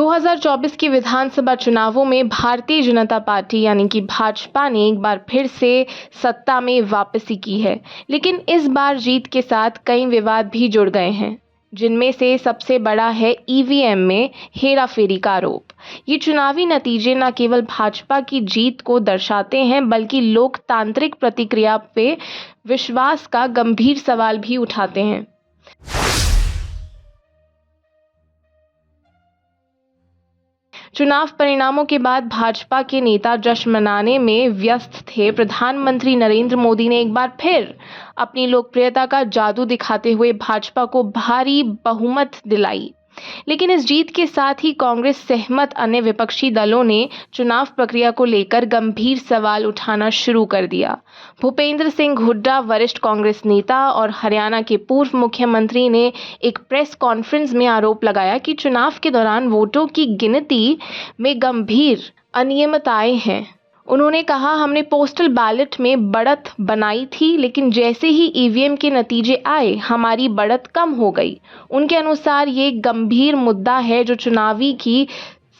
2024 के विधानसभा चुनावों में भारतीय जनता पार्टी यानी कि भाजपा ने एक बार फिर से सत्ता में वापसी की है, लेकिन इस बार जीत के साथ कई विवाद भी जुड़ गए हैं, जिनमें से सबसे बड़ा है ईवीएम में हेराफेरी का आरोप। ये चुनावी नतीजे न केवल भाजपा की जीत को दर्शाते हैं, बल्कि लोकतांत्रिक प्रक्रिया पे विश्वास का गंभीर सवाल भी उठाते हैं। चुनाव परिणामों के बाद भाजपा के नेता जश्न मनाने में व्यस्त थे। प्रधानमंत्री नरेंद्र मोदी ने एक बार फिर अपनी लोकप्रियता का जादू दिखाते हुए भाजपा को भारी बहुमत दिलाई, लेकिन इस जीत के साथ ही कांग्रेस सहमत अन्य विपक्षी दलों ने चुनाव प्रक्रिया को लेकर गंभीर सवाल उठाना शुरू कर दिया। भूपेंद्र सिंह हुड्डा, वरिष्ठ कांग्रेस नेता और हरियाणा के पूर्व मुख्यमंत्री ने एक प्रेस कॉन्फ्रेंस में आरोप लगाया कि चुनाव के दौरान वोटों की गिनती में गंभीर अनियमितताएं हैं। उन्होंने कहा, हमने पोस्टल बैलेट में बढ़त बनाई थी, लेकिन जैसे ही ईवीएम के नतीजे आए, हमारी बढ़त कम हो गई। उनके अनुसार ये एक गंभीर मुद्दा है जो चुनावी की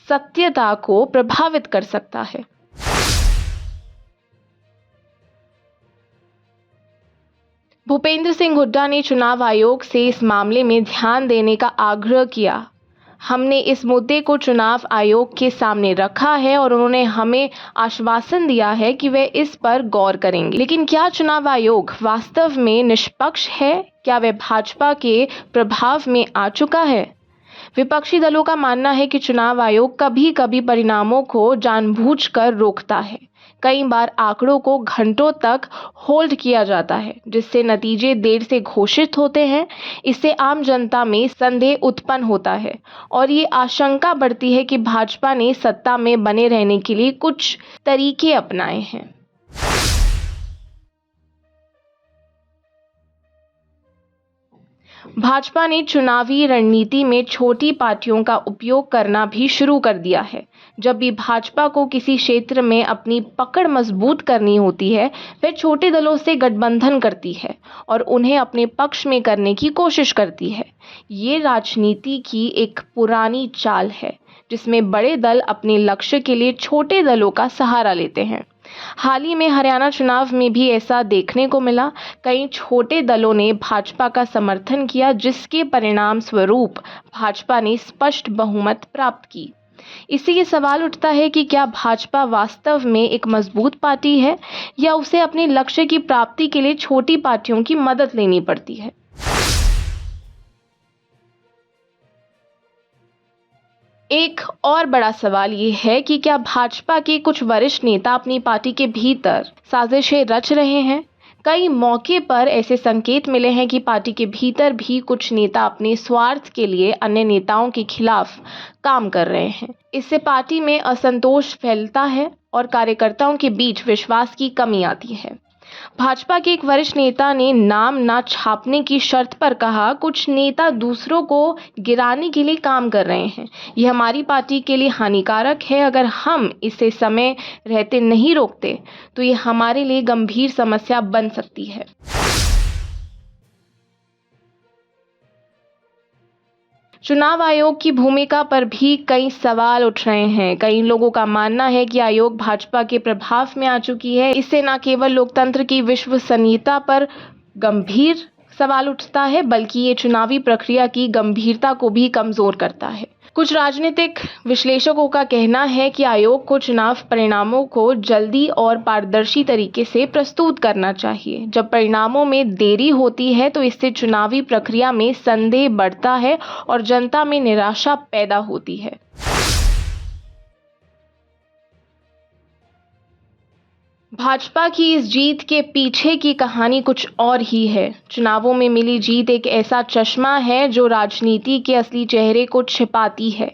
सत्यता को प्रभावित कर सकता है। भूपेंद्र सिंह हुड्डा ने चुनाव आयोग से इस मामले में ध्यान देने का आग्रह किया। हमने इस मुद्दे को चुनाव आयोग के सामने रखा है और उन्होंने हमें आश्वासन दिया है कि वे इस पर गौर करेंगे। लेकिन क्या चुनाव आयोग वास्तव में निष्पक्ष है? क्या वह भाजपा के प्रभाव में आ चुका है? विपक्षी दलों का मानना है कि चुनाव आयोग कभी कभी परिणामों को जानबूझकर रोकता है। कई बार आंकड़ों को घंटों तक होल्ड किया जाता है, जिससे नतीजे देर से घोषित होते हैं। इससे आम जनता में संदेह उत्पन्न होता है और ये आशंका बढ़ती है कि भाजपा ने सत्ता में बने रहने के लिए कुछ तरीके अपनाए हैं। भाजपा ने चुनावी रणनीति में छोटी पार्टियों का उपयोग करना भी शुरू कर दिया है। जब भी भाजपा को किसी क्षेत्र में अपनी पकड़ मजबूत करनी होती है, वह छोटे दलों से गठबंधन करती है और उन्हें अपने पक्ष में करने की कोशिश करती है। ये राजनीति की एक पुरानी चाल है, जिसमें बड़े दल अपने लक्ष्य के लिए छोटे दलों का सहारा लेते हैं। हाल ही में हरियाणा चुनाव में भी ऐसा देखने को मिला। कई छोटे दलों ने भाजपा का समर्थन किया, जिसके परिणाम स्वरूप भाजपा ने स्पष्ट बहुमत प्राप्त की। इससे ये सवाल उठता है कि क्या भाजपा वास्तव में एक मजबूत पार्टी है या उसे अपने लक्ष्य की प्राप्ति के लिए छोटी पार्टियों की मदद लेनी पड़ती है। एक और बड़ा सवाल ये है कि क्या भाजपा के कुछ वरिष्ठ नेता अपनी पार्टी के भीतर साजिशें रच रहे हैं? कई मौके पर ऐसे संकेत मिले हैं कि पार्टी के भीतर भी कुछ नेता अपने स्वार्थ के लिए अन्य नेताओं के खिलाफ काम कर रहे हैं। इससे पार्टी में असंतोष फैलता है और कार्यकर्ताओं के बीच विश्वास की कमी आती है। भाजपा के एक वरिष्ठ नेता ने नाम ना छापने की शर्त पर कहा, कुछ नेता दूसरों को गिराने के लिए काम कर रहे हैं। यह हमारी पार्टी के लिए हानिकारक है। अगर हम इसे समय रहते नहीं रोकते तो यह हमारे लिए गंभीर समस्या बन सकती है। चुनाव आयोग की भूमिका पर भी कई सवाल उठ रहे हैं। कई लोगों का मानना है कि आयोग भाजपा के प्रभाव में आ चुकी है। इससे न केवल लोकतंत्र की विश्वसनीयता पर गंभीर सवाल उठता है, बल्कि ये चुनावी प्रक्रिया की गंभीरता को भी कमजोर करता है। कुछ राजनीतिक विश्लेषकों का कहना है कि आयोग को चुनाव परिणामों को जल्दी और पारदर्शी तरीके से प्रस्तुत करना चाहिए। जब परिणामों में देरी होती है तो इससे चुनावी प्रक्रिया में संदेह बढ़ता है और जनता में निराशा पैदा होती है। भाजपा की इस जीत के पीछे की कहानी कुछ और ही है। चुनावों में मिली जीत एक ऐसा चश्मा है जो राजनीति के असली चेहरे को छिपाती है।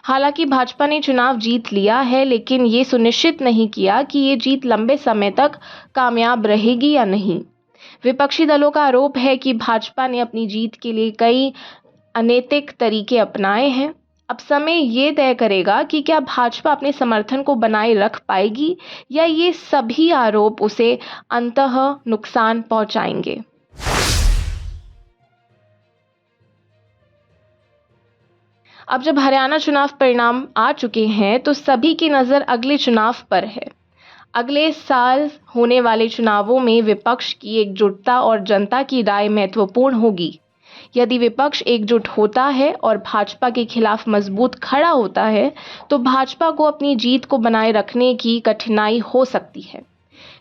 हालांकि भाजपा ने चुनाव जीत लिया है, लेकिन ये सुनिश्चित नहीं किया कि ये जीत लंबे समय तक कामयाब रहेगी या नहीं। विपक्षी दलों का आरोप है कि भाजपा ने अपनी जीत के लिए कई अनैतिक तरीके अपनाए हैं। अब समय ये तय करेगा कि क्या भाजपा अपने समर्थन को बनाए रख पाएगी या ये सभी आरोप उसे अंततः नुकसान पहुंचाएंगे। अब जब हरियाणा चुनाव परिणाम आ चुके हैं तो सभी की नज़र अगले चुनाव पर है। अगले साल होने वाले चुनावों में विपक्ष की एकजुटता और जनता की राय महत्वपूर्ण होगी। यदि विपक्ष एकजुट होता है और भाजपा के खिलाफ मजबूत खड़ा होता है तो भाजपा को अपनी जीत को बनाए रखने की कठिनाई हो सकती है।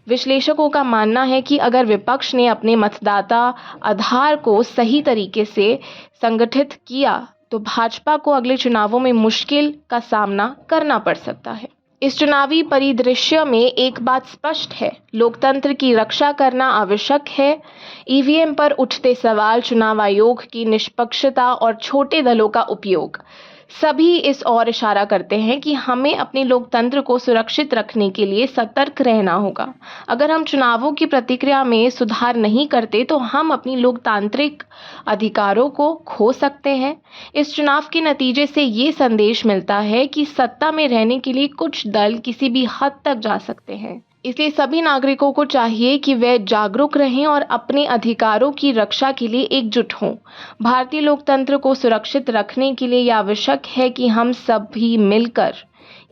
विश्लेषकों का मानना है कि अगर विपक्ष ने अपने मतदाता आधार को सही तरीके से संगठित किया तो भाजपा को अगले चुनावों में मुश्किल का सामना करना पड़ सकता है। इस चुनावी परिदृश्य में एक बात स्पष्ट है, लोकतंत्र की रक्षा करना आवश्यक है। ईवीएम पर उठते सवाल, चुनाव आयोग की निष्पक्षता और छोटे दलों का उपयोग सभी इस ओर इशारा करते हैं कि हमें अपने लोकतंत्र को सुरक्षित रखने के लिए सतर्क रहना होगा। अगर हम चुनावों की प्रतिक्रिया में सुधार नहीं करते तो हम अपनी लोकतांत्रिक अधिकारों को खो सकते हैं। इस चुनाव के नतीजे से ये संदेश मिलता है कि सत्ता में रहने के लिए कुछ दल किसी भी हद तक जा सकते हैं। इसलिए सभी नागरिकों को चाहिए कि वे जागरूक रहें और अपने अधिकारों की रक्षा के लिए एकजुट हों। भारतीय लोकतंत्र को सुरक्षित रखने के लिए यह आवश्यक है कि हम सब भी मिलकर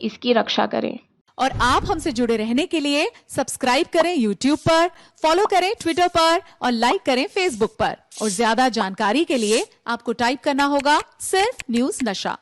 इसकी रक्षा करें। और आप हमसे जुड़े रहने के लिए सब्सक्राइब करें YouTube पर, फॉलो करें Twitter पर और लाइक करें Facebook पर। और ज्यादा जानकारी के लिए आपको टाइप करना होगा सिर्फ न्यूज़ नशा।